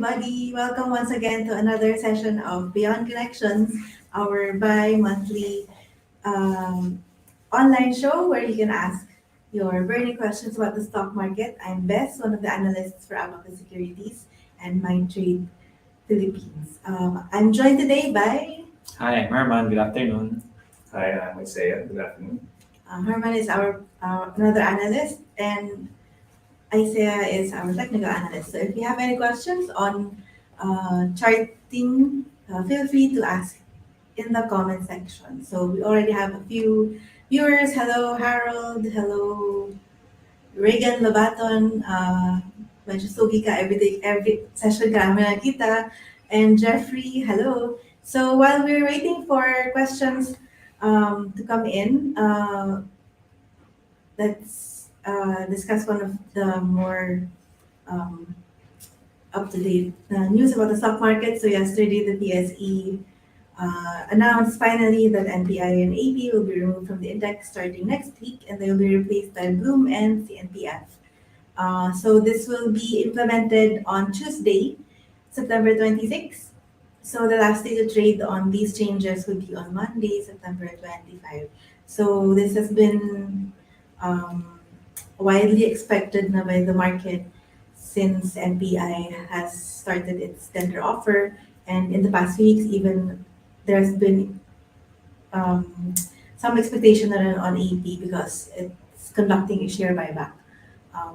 everybody. Welcome once again to another session of Beyond Connections, our bi-monthly um, online show where you can ask your burning questions about the stock market. I'm Bess, one of the analysts for Abacus Securities and MyTrade Philippines. I'm joined today by Hi, I'm Herman. Good afternoon. Hi, I'm Isaiah. Good afternoon. Herman is our another analyst, and Isaiah is our technical analyst. So if you have any questions on charting, feel free to ask in the comment section. So we already have a few viewers. Hello, Harold. Hello, Reagan Lobaton. Medyo sugi ka every session ka namin nakita. And Jeffrey, hello. So while we're waiting for questions to come in, let's discuss one of the more um, up-to-date news about the stock market. So yesterday, the PSE announced finally that NPI and AP will be removed from the index starting next week, and they will be replaced by Bloom and CNPF. So this will be implemented on Tuesday, September 26th. So the last day to trade on these changes will be on Monday, September 25. So this has been um, widely expected na by the market since NPI has started its tender offer. And in the past weeks, even there's been um, some expectation na rin on AP because it's conducting a share buyback,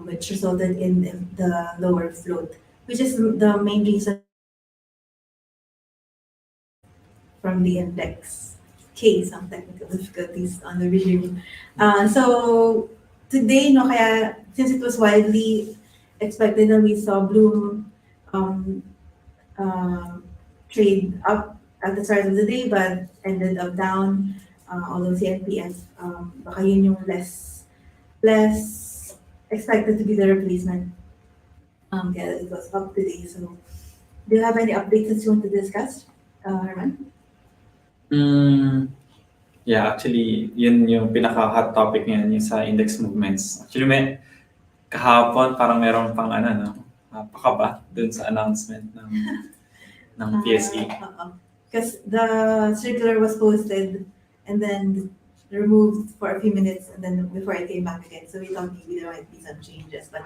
which resulted in the lower float, which is the main reason from the index. Okay, some technical difficulties on the review. So today, no, kaya since it was widely expected that we saw Bloom um, uh, trade up at the start of the day but ended up down. Although CNPF, baka yun yung less expected to be the replacement. Kaya it was up today. So do you have any updates that you want to discuss, Herman? Yeah, actually, yun yung pinaka-hot topic ngayon, yung sa index movements. Actually, kahapon parang meron pang pakaba dun sa announcement ng PSE. Because the circular was posted and then removed for a few minutes and then before it came back again. So we thought maybe there might be some changes, but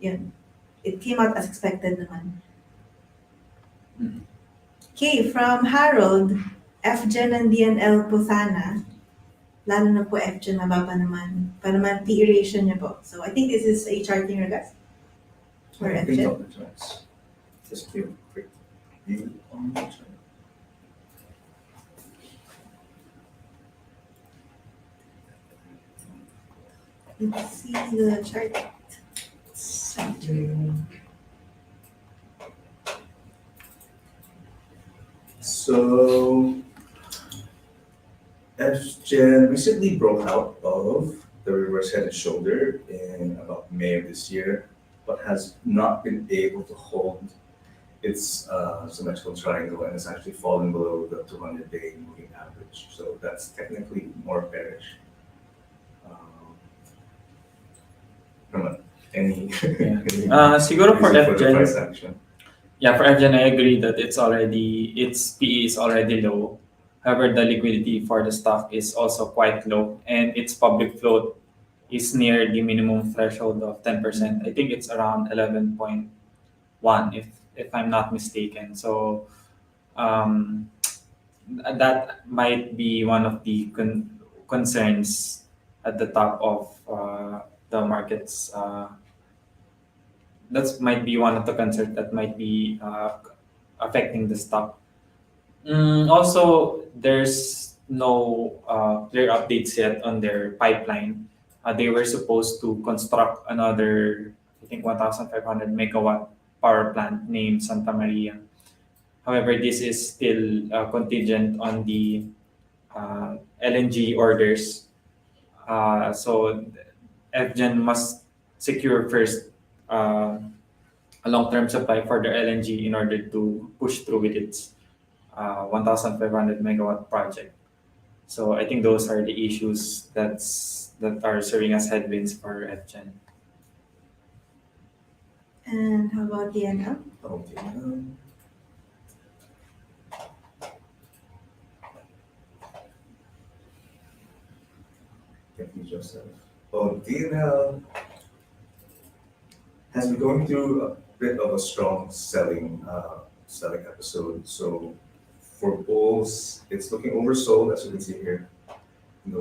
yun, it came out as expected naman. Okay, from Harold, FGen and DNL po sana. Lalo na po FGen, mababa naman. Para naman P ratio niya po. So I think this is a charting request for Print FGen. out the charts. Just give a quick view on the chart. Let's see the chart. So, FGen recently broke out of the reverse head and shoulder in about May of this year, but has not been able to hold its symmetrical triangle and has actually fallen below the 200-day moving average. So that's technically more bearish. Any Siguro for reason the FGen, price action? yeah, for FGen, I agree that its PE is already low. However, the liquidity for the stock is also quite low, and its public float is near the minimum threshold of 10%. I think it's around 11.1, if I'm not mistaken. So that might be one of the concerns at the top of the markets. That might be one of the concerns that might be affecting the stock. Also, there's no clear updates yet on their pipeline. They were supposed to construct another, I think, 1,500 megawatt power plant named Santa Maria. However, this is still contingent on the LNG orders. So FGen must secure first a long-term supply for their LNG in order to push through with its 1,500 megawatt project. So I think those are the issues that are serving as headwinds for FGen. And how about the NL? Okay. Thank you, Joseph. Well, DNL has been going through a bit of a strong selling episode. So for bulls, it's looking oversold, as you can see here in the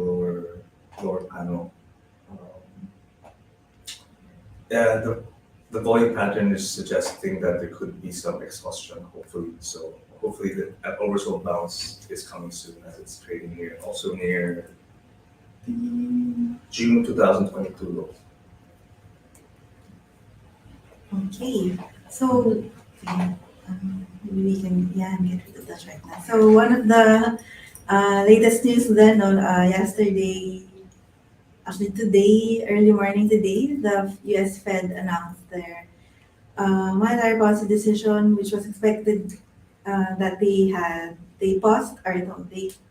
lower panel. Um, yeah, the volume pattern is suggesting that there could be some exhaustion, hopefully. So hopefully the oversold bounce is coming soon as it's trading here, also near the June 2022 low. Okay, so maybe we can get rid of that right now. So one of the latest news then on yesterday, actually today, early morning today, the U.S. Fed announced their monetary policy decision, which was expected that they paused or no,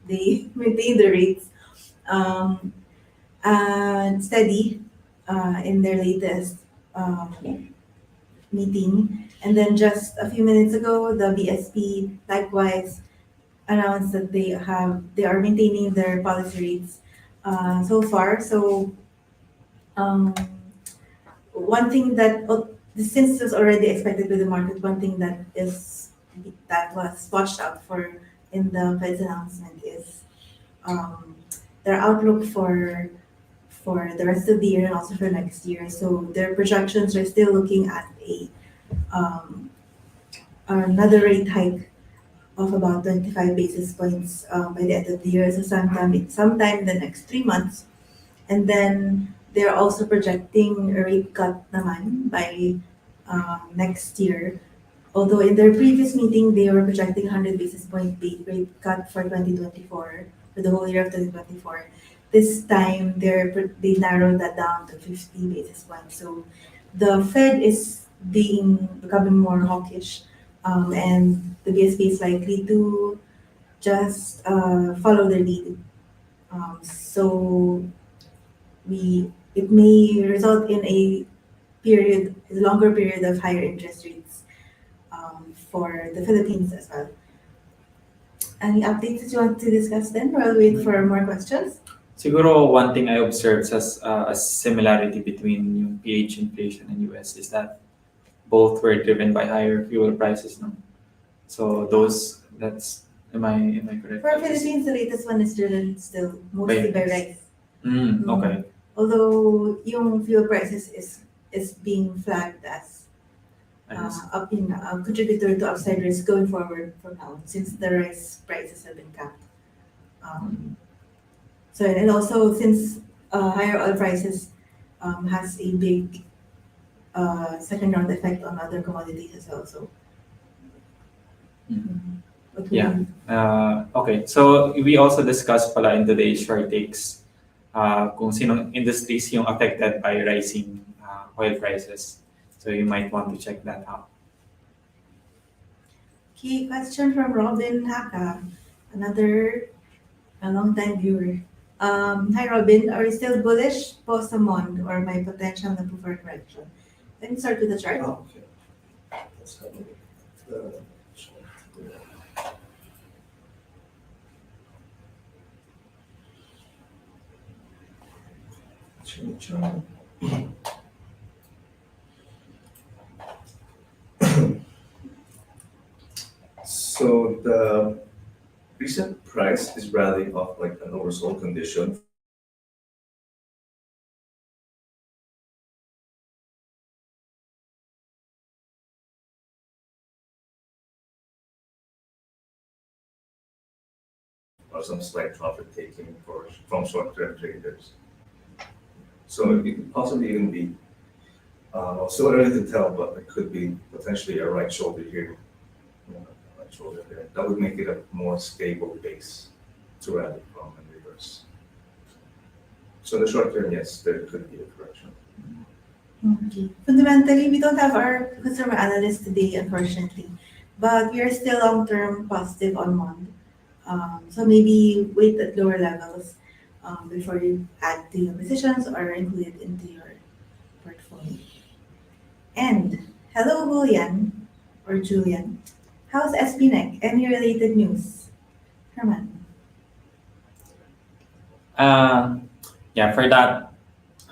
they maintained the rates um, steady in their latest meeting. And then just a few minutes ago, the BSP likewise announced that they are maintaining their policy rates so far. So um, one thing that since it was already expected with the market, one thing that was watched out for in the Fed's announcement is um, their outlook for the rest of the year and also for next year. So their projections are still looking at um, another rate hike of about 25 basis points by the end of the year. So sometime in the next 3 months. And then they're also projecting a rate cut naman by next year. Although in their previous meeting, they were projecting 100 basis point rate cut for 2024, for the whole year of 2024. This time, they narrowed that down to 50 basis points. So the Fed is becoming more hawkish, and the BSP is likely to just follow their lead. So it may result in a longer period of higher interest rates for the Philippines as well. Any updates that you want to discuss then? Or I'll wait for more questions. Siguro one thing I observed as a similarity between yung PH inflation and US is that both were driven by higher fuel prices, no? So am I correct? For Philippines, the latest one is driven still mostly by rice. Okay. Although yung fuel prices is being flagged as I see. a contributor to upside risk going forward from now since the rice prices have been capped. So and also since higher oil prices has a big second round effect on other commodities as well. So what would Yeah. you- Okay. So we also discussed pala in today's short takes kung sinong industries yung affected by rising oil prices. So you might want to check that out. Okay, question from Robin Haka, another a long-time viewer. Hi Robin, are you still bullish post-Amond or my potential na for correction? Let me start with the chart. Oh, okay. Let's have a look at the chart. Chart. So the recent price is rallying off like an oversold condition. Or some slight profit taking from short-term traders. So it could possibly even be still early to tell, but it could be potentially a right shoulder here. Right shoulder there. That would make it a more stable base to rally from and reverse. So in the short term, yes, there could be a correction. Okay. Fundamentally, we don't have our customer analyst today, unfortunately, but we are still long-term positive on Mond. So maybe wait at lower levels before you add to your positions or include it into your portfolio. And Hello, Julian or Julian. How's SPNEC? Any related news? Herman. Uh, yeah, for that,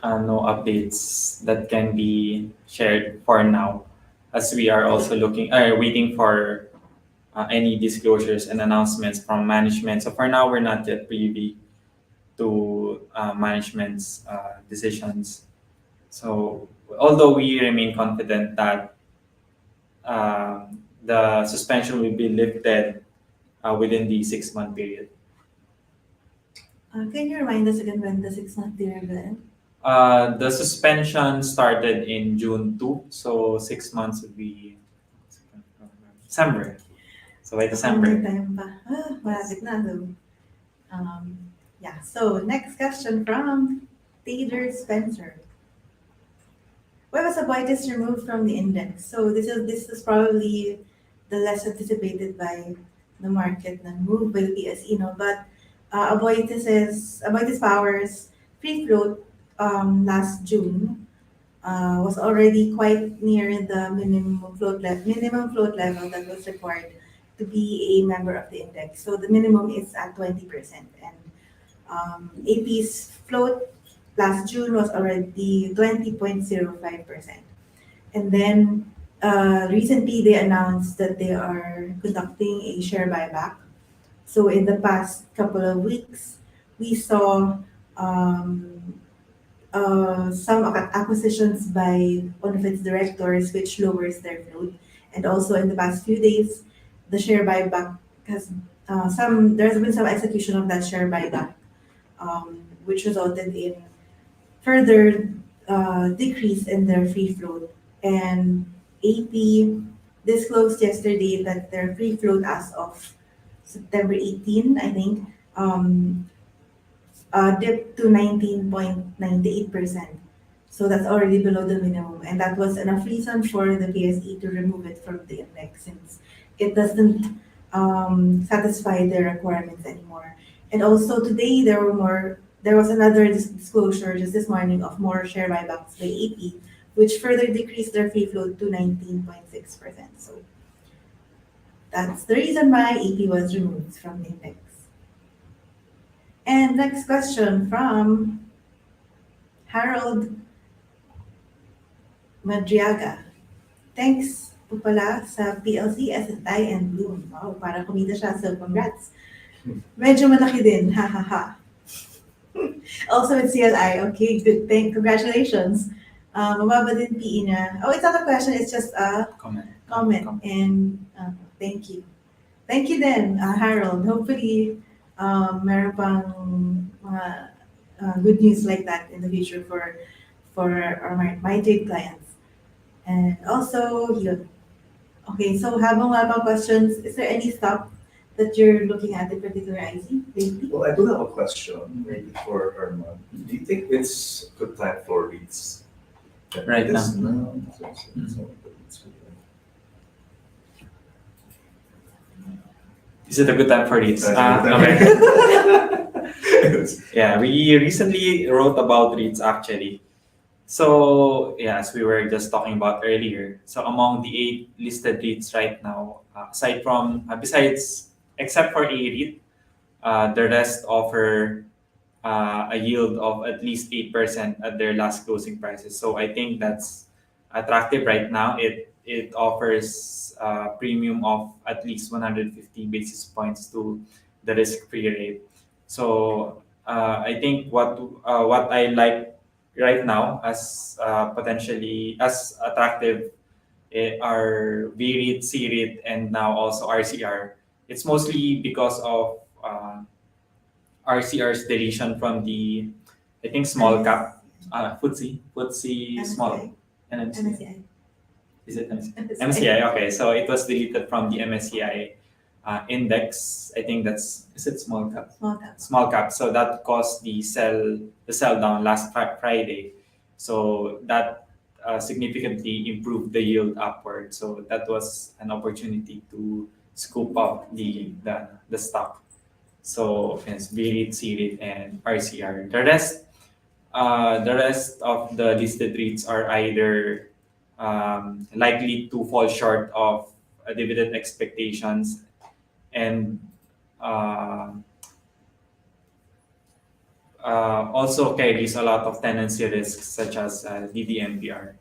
no updates that can be shared for now, as we are also waiting for any disclosures and announcements from management. So for now, we're not yet privy to management's decisions. So although we remain confident that the suspension will be lifted within the 6 month period. Can you remind us again when the 6 month period will end? The suspension started in June 2, so 6 months would be December. So by May December. time pa. Malapit na. So, yeah. So, next question from Taylor Spencer. Why was Aboitiz removed from the index? So this is probably the less anticipated by the market na move by the PSE, no? But Aboitiz Power's free float last June was already quite near the minimum float level that was required to be a member of the index. So the minimum is at 20%, and AP's float last June was already 20.05%. And then recently they announced that they are conducting a share buyback. So in the past couple of weeks, we saw um, some acquisitions by one of its directors, which lowers their float. And also in the past few days, the share buyback has there's been some execution of that share buyback, which resulted in further decrease in their free float. And AP disclosed yesterday that their free float as of September 18, I think, dipped to 19.98%. So that's already below the minimum. And that was enough reason for the PSE to remove it from the index since it doesn't satisfy their requirements anymore. And also today there was another disclosure just this morning of more share buybacks by AP, which further decreased their free float to 19.6%. So that's the reason why AP was removed from the index. And next question from Harold Madriaga. Thanks po pala sa PLC, SSI, and Bloom. Wow, para kumita siya. So congrats. Medyo malaki din. Ha ha ha. Also with CLI. Okay, good. Congratulations. Mababa din PE niya. Oh, it's not a question. It's just a comment. And thank you. Thank you din, Harold. Hopefully, meron pang mga good news like that in the future for our MyTrade clients. And also, yun. Okay, so habang wala pang questions, is there any stock that you're looking at in particular, IC, lately? Well, I do have a question, maybe for Herman. Do you think it's a good time for REITs? Right now. No. Is it a good time for REITs? Okay. Yeah, we recently wrote about REITs actually. So yeah, as we were just talking about earlier, so among the 8 listed REITs right now, besides except for a REIT, the rest offer a yield of at least 8% at their last closing prices. So I think that's attractive right now. It offers a premium of at least 150 basis points to the risk-free rate. So I think what I like right now as potentially as attractive are VREIT, CREIT, and now also RCR. It's mostly because of RCR's deletion from the, I think, small cap, FTSE small, NMC. MSCI. Is it MSCI? Okay, so it was deleted from the MSCI index. I think is it small cap? Small cap. Small cap. So that caused the sell down last Friday. So that significantly improved the yield upward. So that was an opportunity to scoop up the stock. So it's BREIT, CREIT, and RCR. The rest of the listed REITs are either likely to fall short of dividend expectations and uh, also carries a lot of tenancy risks such as DDMPR.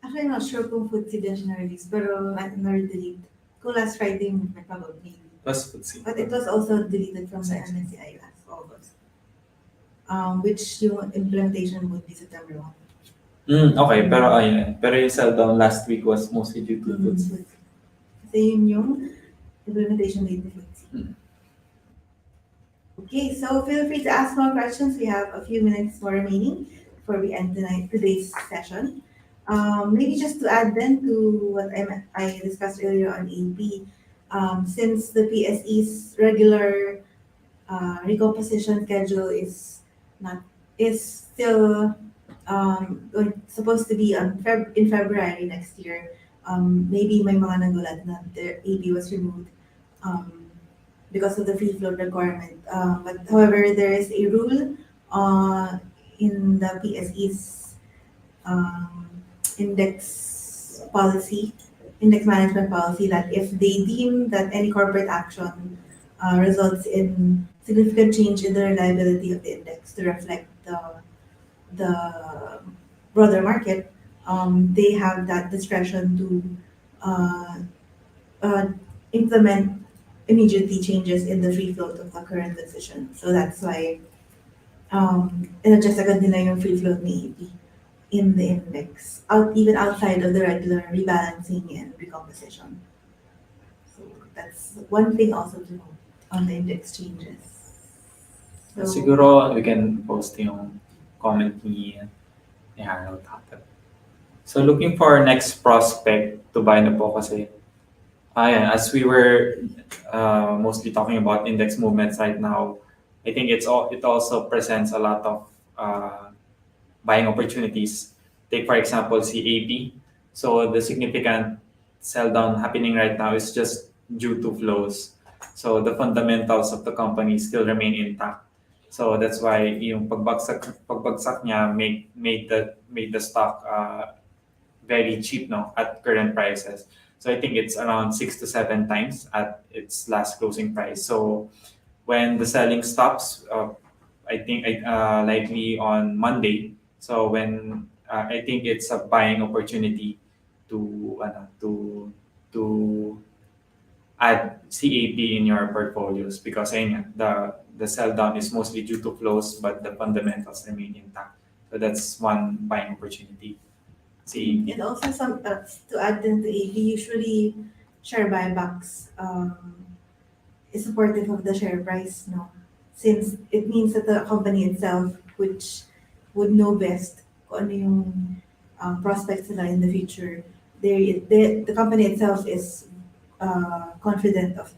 Actually, I'm not sure kung food din siya na-release, pero na-delete. Kung last Friday movement, probably. Plus FTSE. But it was also deleted from the MSCI last August. Which yung implementation would be September 1. Okay, pero ayun. Pero yung sell down last week was mostly due to FTSE. Kasi yun yung implementation date ni FTSE. Okay, so feel free to ask more questions. We have a few minutes more remaining before we end today's session. Maybe just to add then to what I discussed earlier on AP, since the PSE's regular recomposition schedule is still supposed to be in February next year. Maybe may mga nagulat na the AP was removed because of the free float requirement. But however, there is a rule in the PSE's index management policy, that if they deem that any corporate action results in significant change in the reliability of the index to reflect the broader market, they have that discretion to implement immediately changes in the free float of the current position. So that's why in-adjust agad nila yung free float ni AP in the index, even outside of the regular rebalancing and recomposition. So that's one thing also to note on the index changes. So, Siguro we can post yung comment ni Harold Hatter. So looking for our next prospect to buy na po kasi as we were mostly talking about index movements right now, I think it also presents a lot of buying opportunities. Take for example CAP. So the significant sell down happening right now is just due to flows. So the fundamentals of the company still remain intact. So that's why yung pagbagsak niya made the stock very cheap now at current prices. So I think it's around 6 to 7 times at its last closing price. So when the selling stops, I think likely on Monday. So when I think it's a buying opportunity to add CAP in your portfolios because ayun nga, the sell down is mostly due to flows, but the fundamentals remain intact. So that's one buying opportunity. CAP. and also to add into AP, usually share buybacks is supportive of the share price, no? Since it means that the company itself, which would know best kung ano yung prospects nila in the future, the company itself is confident of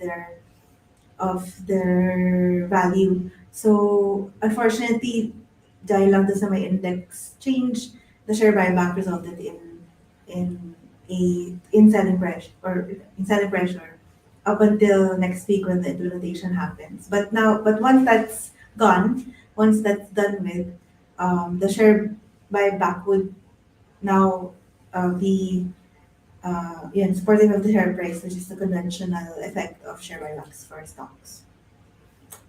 their value. So unfortunately, dahil lang doon sa may index change, the share buyback resulted in selling pressure up until next week when the implementation happens. But once that's gone, once that's done with, the share buyback would now be supportive of the share price, which is the conventional effect of share buybacks for stocks.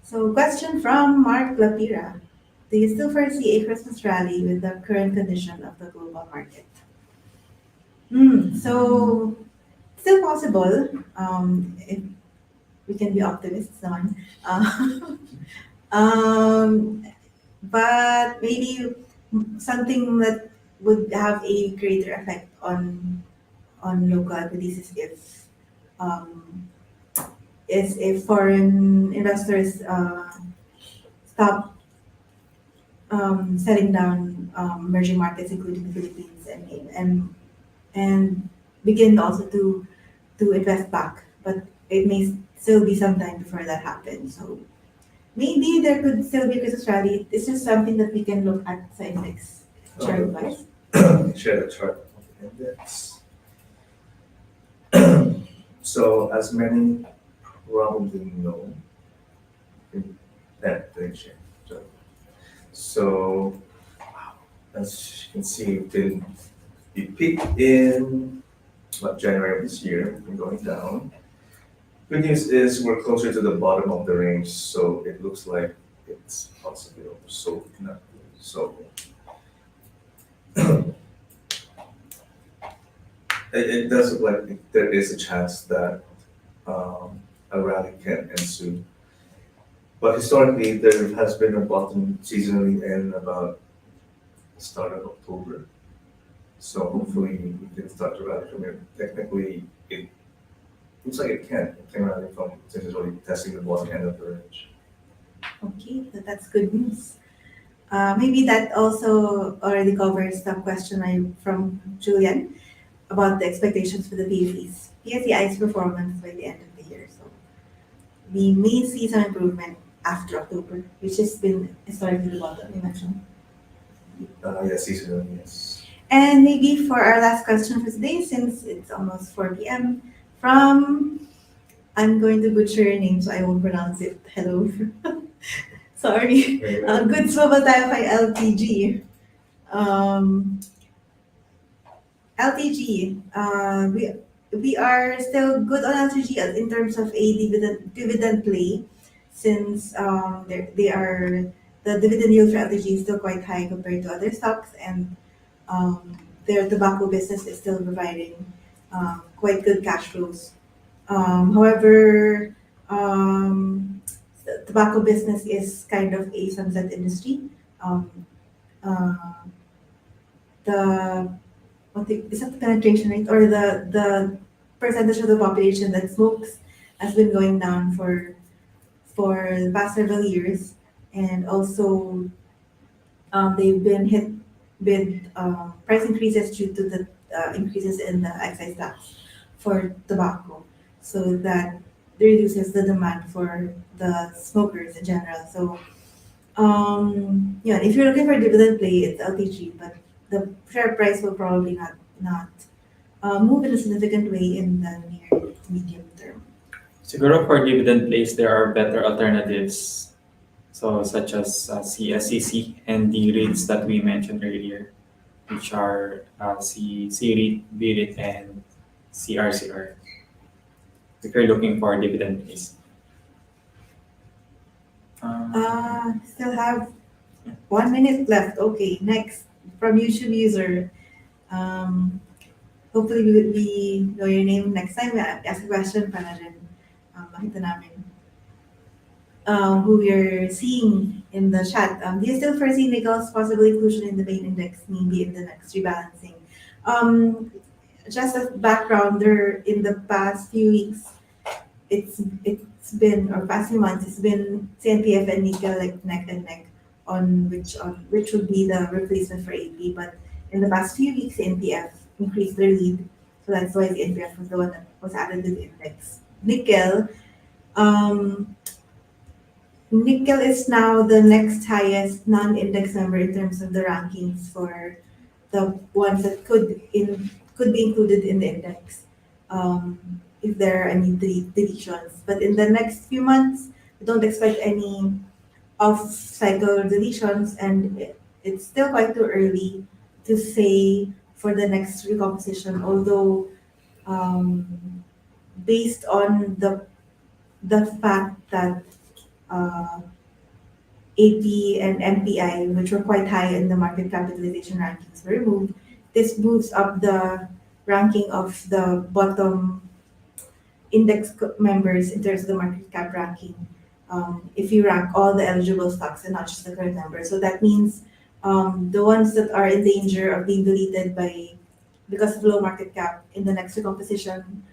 So question from Mark Lapira. Do you still foresee a Christmas rally with the current condition of the global market? So still possible, if we can be optimists on. But maybe something that would have a greater effect on local equities is if foreign investors stop selling down emerging markets, including the Philippines, and begin also to invest back. But it may still be some time before that happens. So maybe there could still be a Christmas rally. It's just something that we can look at sa index share advice. Share the chart of the index. So as many probably know, that share. So as you can see, we've been It peaked in January of this year and going down. Good news is we're closer to the bottom of the range, so it looks like it's possibly oversold. So it does look like there is a chance that a rally can ensue. But historically, there has been a bottom seasonally in about the start of October. So hopefully we can start to rally from here. Technically, it looks like it can. It can rally from since it's already testing the bottom end of the range. Okay, so that's good news. Maybe that also already covers the question from Julian about the expectations for the PSEI's performance by the end of the year. So we may see some improvement after October, which has been historically the bottom you mentioned. Yes, seasonally, yes. And maybe for our last question for today, since it's almost 4 p.m., from, I'm going to butcher your name, so I won't pronounce it. Hello. Sorry. Good Swabal tayo kay LTG. LTG, we are still good on LTG in terms of a dividend play, since the dividend yield for LTG is still quite high compared to other stocks, and their tobacco business is still providing quite good cash flows. However, the tobacco business is kind of a sunset industry. Um, uh, the is that the penetration rate, or the percentage of the population that smokes has been going down for the past several years, and also they've been hit with price increases due to the increases in the excise tax for tobacco, so that reduces the demand for the smokers in general. So yeah, if you're looking for a dividend play, it's LTG, but the share price will probably not move in a significant way in the near to medium term. Siguro for dividend plays, there are better alternatives, so such as CSCC and the REITs that we mentioned earlier, which are C-REIT, B-REIT, and CRCR. If you're looking for dividend plays. Still have 1 minute left. Okay, next from YouTube user. Hopefully we know your name next time we ask a question para rin makita namin who we're seeing in the chat. Do you still foresee nickel's possible inclusion in the main index, maybe in the next rebalancing? Just as background, in the past few weeks, it's been, or past few months, it's been CNPF and nickel like neck and neck on which would be the replacement for AP. But in the past few weeks, CNPF increased their lead, so that's why the NPF was the one that was added to the index. Um, Nickel is now the next highest non-index member in terms of the rankings for the ones that could be included in the index, if there are any deletions. But in the next few months, we don't expect any off-cycle deletions, and it's still quite too early to say for the next recomposition. Although, based on the fact that AP and MPI, which were quite high in the market capitalization rankings, were removed, this moves up the ranking of the bottom members in terms of the market cap ranking. If you rank all the eligible stocks and not just the current members, so that means the ones that are in danger of being deleted because of low market cap in the next recomposition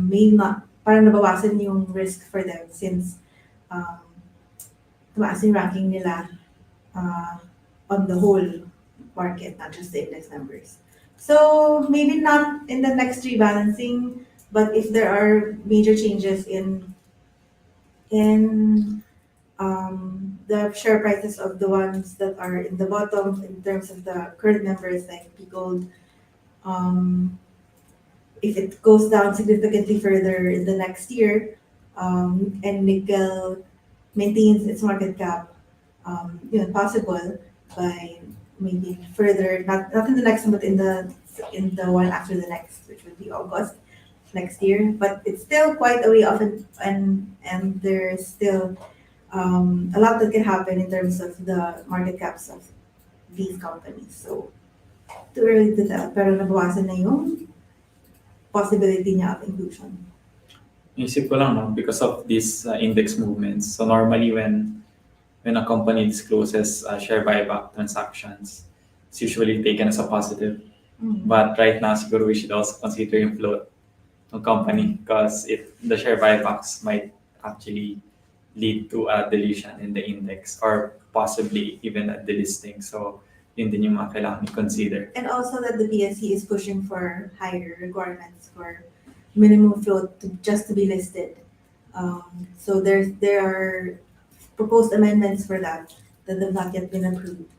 may not, parang nabawasan yung risk for them, since tumaas yung ranking nila on the whole market, not just the index members. So maybe not in the next rebalancing, but if there are major changes in the share prices of the ones that are in the bottom in terms of the current members, like Gold, if it goes down significantly further in the next year, and nickel maintains its market cap, possible by maybe further, not in the next one, but in the one after the next, which would be August next year. But it's still quite a way off, and there's still a lot that can happen in terms of the market caps of these companies. So too early to tell, pero nabawasan na yung possibility niya of inclusion. Isip ko lang, no, because of these index movements. So normally when a company discloses share buyback transactions, it's usually taken as a positive. But right now, siguro we should also consider yung float ng company because the share buybacks might actually lead to a deletion in the index or possibly even a delisting. So yun din yung mga kailangan i-consider. And also that the PSC is pushing for higher requirements for minimum float just to be listed. So there are proposed amendments for that have not yet been approved.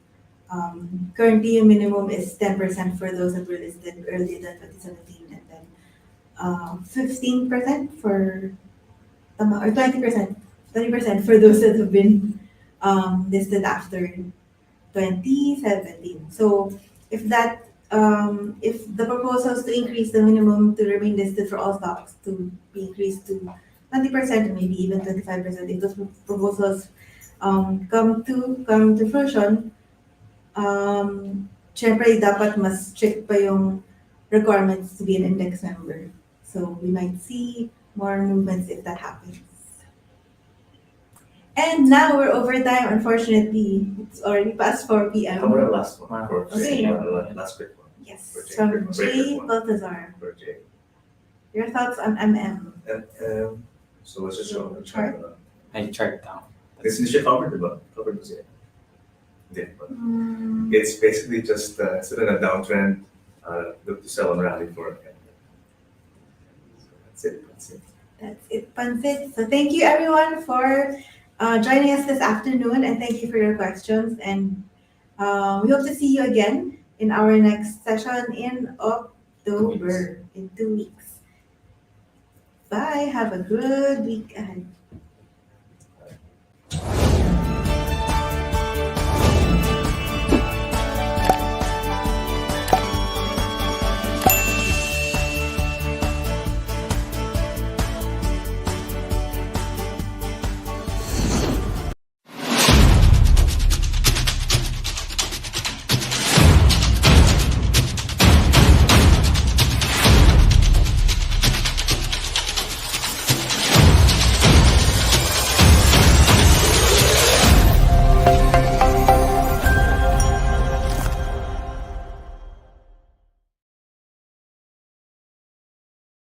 Currently, yung minimum is 10% for those that were listed earlier than 2017, and then 15% for or 20% for those that have been listed after 2017. So if the proposals to increase the minimum to remain listed for all stocks to be increased to 20% or maybe even 25%, if those proposals come to fruition, syempre dapat mas strict pa yung requirements to be an index member. So we might see more movements if that happens. And now we're over time, unfortunately. It's already past 4 p.m. How about the last one? Wow. For Okay. last quick one. Yes, For Jay. from Break Jay one. Baltazar. For Jay. Your thoughts on MM? And so let's just show the chart. I chart down. This is your covered, diba? Covered was it? Yeah, but Mm, it's basically just instead of a downtrend, look to sell and rally for it. So that's it. that's it, Pansit. So thank you everyone for joining us this afternoon, and thank you for your questions. And we hope to see you again in our next session in October, in 2 weeks. Bye. Have a good week ahead.